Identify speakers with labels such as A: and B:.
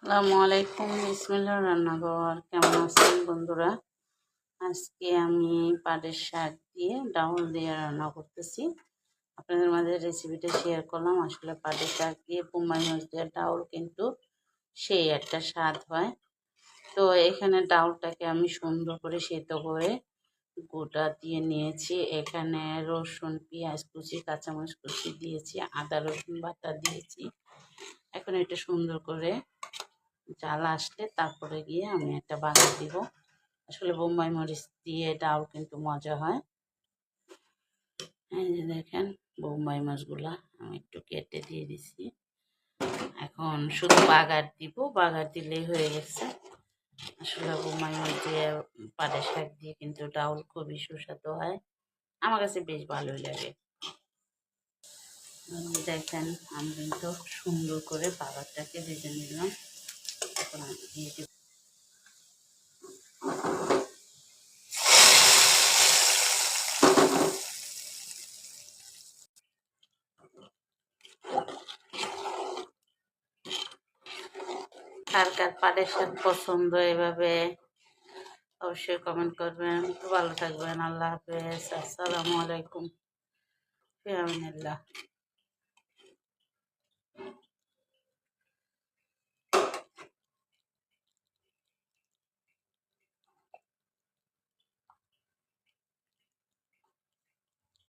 A: আসসালামু আলাইকুম, বিসমিল্লাহ রান্নাঘর। কেমন আছেন বন্ধুরা? আজকে আমি পাটের শাক দিয়ে ডাউল দিয়ে রান্না করতেছি। আপনাদের মাঝে রেসিপিটা শেয়ার করলাম। আসলে পাটের শাক দিয়ে বোম্বাই মরিচ দিয়ে ডাউল কিন্তু সেই একটা স্বাদ হয়। তো এখানে ডাউলটাকে আমি সুন্দর করে সেদ্ধ করে গোটা দিয়ে নিয়েছি। এখানে রসুন, পেঁয়াজ কুচি, কাঁচামরিচ কুচি দিয়েছি, আদা রসুন বাটা দিয়েছি। এখন এটা সুন্দর করে জাল আসলে তারপরে গিয়ে আমি একটা বাগার দিব। আসলে বোম্বাই মরিচ দিয়ে ডাল কিন্তু মজা হয়। এই যে দেখেন বোম্বাই মাছগুলা আমি একটু কেটে দিয়ে দিছি। এখন শুধু বাগার দিব, বাগার দিলেই হয়ে গেছে। আসলে বোম্বাই মাছ দিয়ে পাটের শাক দিয়ে কিন্তু ডাউল খুবই সুস্বাদু হয়, আমার কাছে বেশ ভালোই লাগে। দেখেন আমি কিন্তু সুন্দর করে বাগারটাকে ভেজে নিলাম। এখন আমি দিয়ে দিব কার কার পাটের শাক পছন্দ এভাবে অবশ্যই কমেন্ট করবেন। ভালো থাকবেন। আল্লাহ হাফেজ। আসসালামু আলাইকুম। ফি আমিনিল্লাহ।